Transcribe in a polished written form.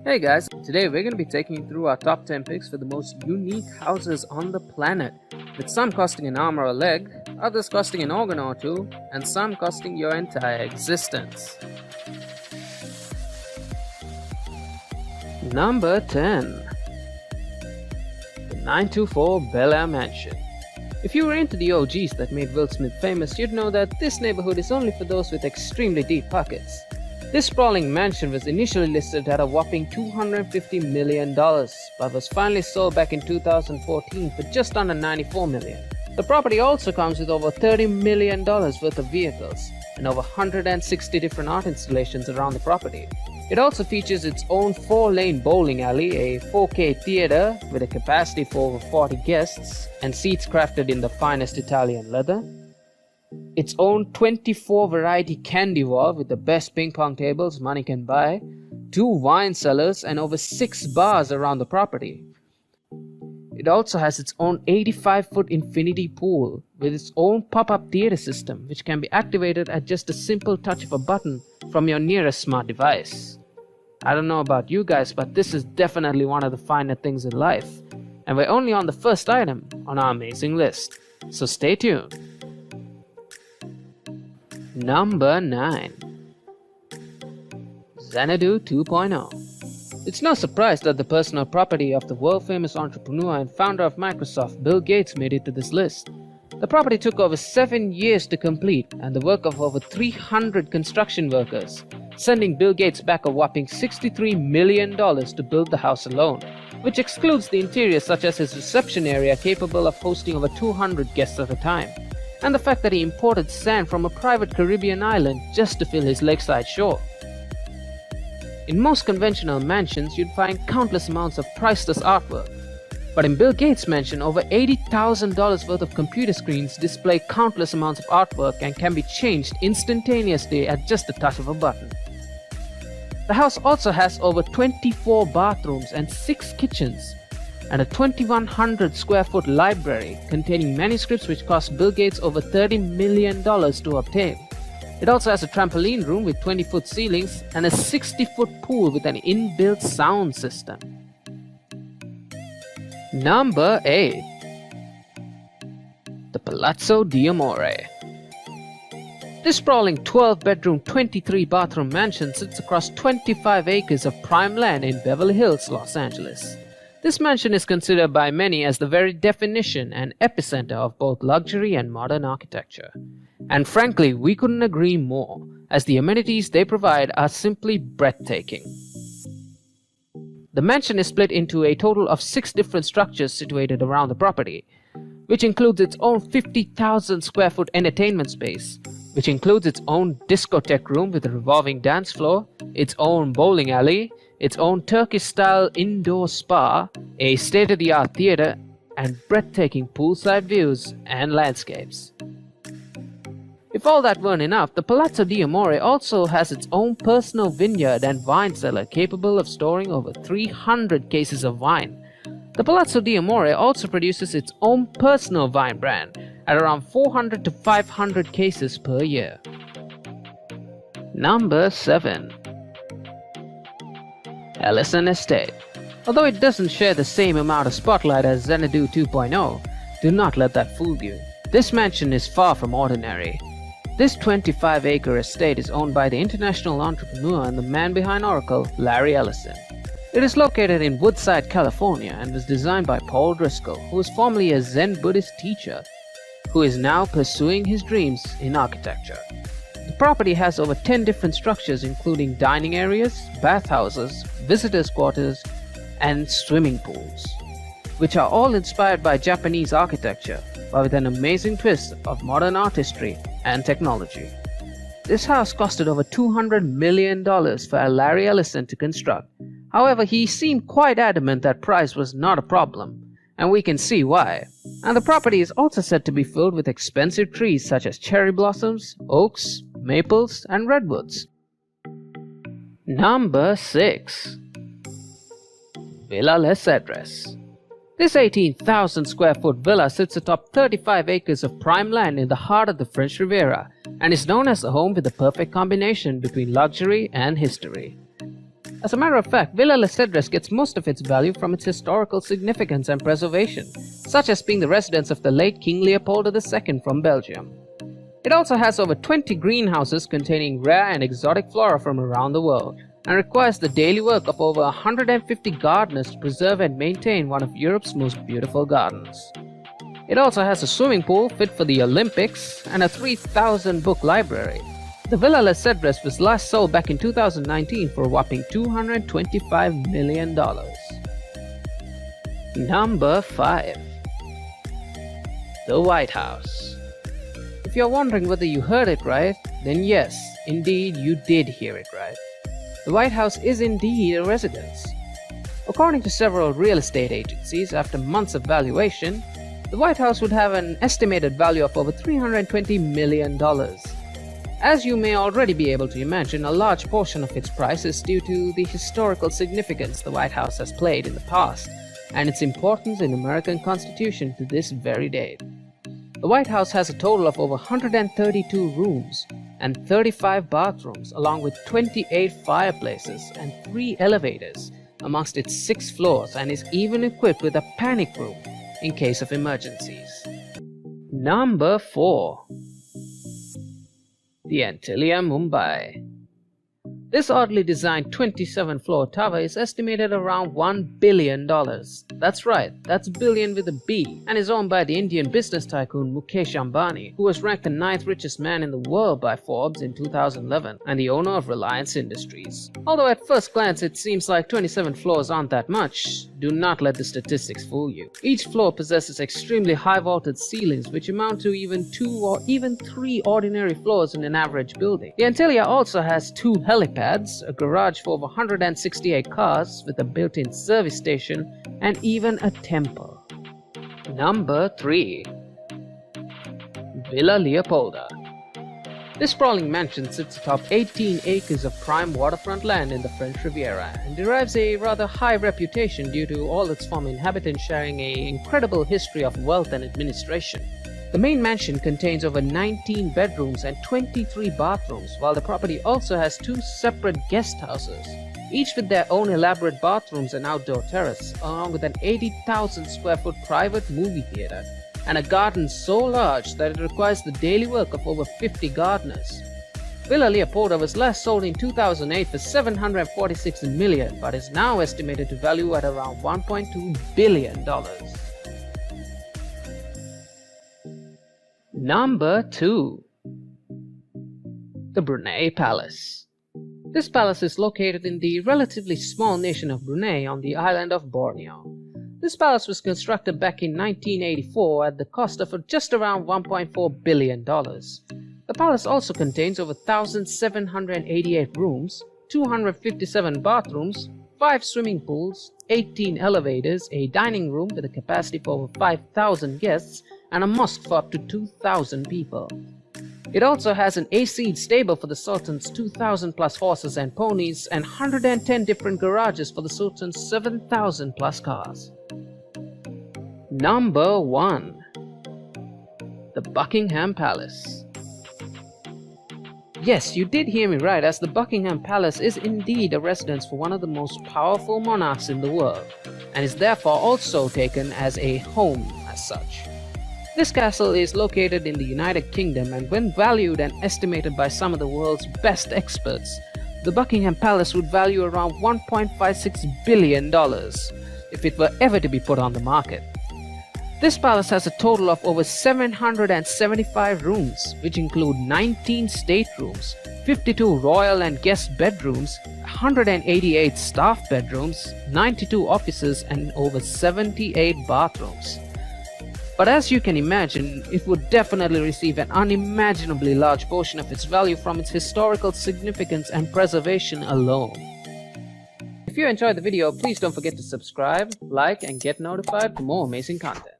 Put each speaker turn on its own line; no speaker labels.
Hey guys, today we're going to be taking you through our top 10 picks for the most unique houses on the planet, with some costing an arm or a leg, others costing an organ or two, and some costing your entire existence. Number 10. The 924 Bel Air Mansion. If you were into the OGs that made Will Smith famous, you'd know that this neighborhood is only for those with extremely deep pockets. This sprawling mansion was initially listed at a whopping $250 million, but was finally sold back in 2014 for just under $94 million. The property also comes with over $30 million worth of vehicles and over 160 different art installations around the property. It also features its own 4-lane bowling alley, a 4K theater with a capacity for over 40 guests, and seats crafted in the finest Italian leather, its own 24 variety candy wall with the best ping pong tables money can buy, 2 wine cellars, and over 6 bars around the property. It also has its own 85-foot infinity pool with its own pop-up theater system, which can be activated at just a simple touch of a button from your nearest smart device. I don't know about you guys, but this is definitely one of the finer things in life, and we're only on the first item on our amazing list, so stay tuned. Number 9. Xanadu 2.0. It's no surprise that the personal property of the world-famous entrepreneur and founder of Microsoft, Bill Gates, made it to this list. The property took over 7 years to complete and the work of over 300 construction workers, sending Bill Gates back a whopping $63 million to build the house alone, which excludes the interior such as his reception area capable of hosting over 200 guests at a time, and the fact that he imported sand from a private Caribbean island just to fill his lakeside shore. In most conventional mansions, you'd find countless amounts of priceless artwork, but in Bill Gates' mansion, over $80,000 worth of computer screens display countless amounts of artwork and can be changed instantaneously at just the touch of a button. The house also has over 24 bathrooms and 6 kitchens, and a 2,100 square foot library containing manuscripts which cost Bill Gates over $30 million to obtain. It also has a trampoline room with 20-foot ceilings and a 60-foot pool with an inbuilt sound system. Number 8. The Palazzo d'Amore. This sprawling 12-bedroom, 23-bathroom mansion sits across 25 acres of prime land in Beverly Hills, Los Angeles. This mansion is considered by many as the very definition and epicenter of both luxury and modern architecture. And frankly, we couldn't agree more, as the amenities they provide are simply breathtaking. The mansion is split into a total of 6 different structures situated around the property, which includes its own 50,000 square foot entertainment space, which includes its own discotheque room with a revolving dance floor, its own bowling alley, its own Turkish-style indoor spa, a state-of-the-art theater, and breathtaking poolside views and landscapes. If all that weren't enough, the Palazzo d'Amore also has its own personal vineyard and wine cellar capable of storing over 300 cases of wine. The Palazzo d'Amore also produces its own personal wine brand at around 400 to 500 cases per year. Number 7. Ellison Estate. Although it doesn't share the same amount of spotlight as Xanadu 2.0, do not let that fool you. This mansion is far from ordinary. This 25-acre estate is owned by the international entrepreneur and the man behind Oracle, Larry Ellison. It is located in Woodside, California, and was designed by Paul Driscoll, who was formerly a Zen Buddhist teacher, who is now pursuing his dreams in architecture. The property has over 10 different structures including dining areas, bathhouses, visitors' quarters, and swimming pools, which are all inspired by Japanese architecture, but with an amazing twist of modern artistry and technology. This house costed over $200 million for Larry Ellison to construct. However, he seemed quite adamant that price was not a problem, and we can see why. And the property is also said to be filled with expensive trees such as cherry blossoms, oaks, maples, and redwoods. Number 6. Villa Les Cedres. This 18,000 square foot villa sits atop 35 acres of prime land in the heart of the French Riviera and is known as the home with the perfect combination between luxury and history. As a matter of fact, Villa Les Cedres gets most of its value from its historical significance and preservation, such as being the residence of the late King Leopold II from Belgium. It also has over 20 greenhouses containing rare and exotic flora from around the world, and requires the daily work of over 150 gardeners to preserve and maintain one of Europe's most beautiful gardens. It also has a swimming pool fit for the Olympics and a 3,000-book library. The Villa Les Cedres was last sold back in 2019 for a whopping $225 million. Number 5. The White House. If you're wondering whether you heard it right, then yes, indeed you did hear it right. The White House is indeed a residence. According to several real estate agencies, after months of valuation, the White House would have an estimated value of over $320 million. As you may already be able to imagine, a large portion of its price is due to the historical significance the White House has played in the past and its importance in the American Constitution to this very day. The White House has a total of over 132 rooms and 35 bathrooms, along with 28 fireplaces and 3 elevators amongst its 6 floors, and is even equipped with a panic room in case of emergencies. Number 4. The Antilia Mumbai. This oddly designed 27-floor tower is estimated around $1 billion. That's right, that's billion with a B, and is owned by the Indian business tycoon Mukesh Ambani, who was ranked the 9th richest man in the world by Forbes in 2011, and the owner of Reliance Industries. Although at first glance it seems like 27 floors aren't that much, do not let the statistics fool you. Each floor possesses extremely high vaulted ceilings which amount to even 2 or even 3 ordinary floors in an average building. The Antilia also has 2 helipads, a garage for over 168 cars with a built-in service station, and even a temple. Number 3. Villa Leopolda. This sprawling mansion sits atop 18 acres of prime waterfront land in the French Riviera and derives a rather high reputation due to all its former inhabitants sharing an incredible history of wealth and administration. The main mansion contains over 19 bedrooms and 23 bathrooms, while the property also has 2 separate guest houses, each with their own elaborate bathrooms and outdoor terrace, along with an 80,000 square foot private movie theater, and a garden so large that it requires the daily work of over 50 gardeners. Villa Leopolda was last sold in 2008 for $746 million, but is now estimated to value at around $1.2 billion. Number 2. The Brunei Palace. This palace is located in the relatively small nation of Brunei on the island of Borneo. This palace was constructed back in 1984 at the cost of just around $1.4 billion. The palace also contains over 1,788 rooms, 257 bathrooms, 5 swimming pools, 18 elevators, a dining room with a capacity for over 5,000 guests, and a mosque for up to 2,000 people. It also has an AC stable for the Sultan's 2,000 plus horses and ponies, and 110 different garages for the Sultan's 7,000 plus cars. Number 1. The Buckingham Palace. Yes, you did hear me right, as the Buckingham Palace is indeed a residence for one of the most powerful monarchs in the world, and is therefore also taken as a home as such. This castle is located in the United Kingdom, and when valued and estimated by some of the world's best experts, the Buckingham Palace would value around $1.56 billion if it were ever to be put on the market. This palace has a total of over 775 rooms, which include 19 staterooms, 52 royal and guest bedrooms, 188 staff bedrooms, 92 offices, and over 78 bathrooms. But as you can imagine, it would definitely receive an unimaginably large portion of its value from its historical significance and preservation alone. If you enjoyed the video, please don't forget to subscribe, like, and get notified for more amazing content.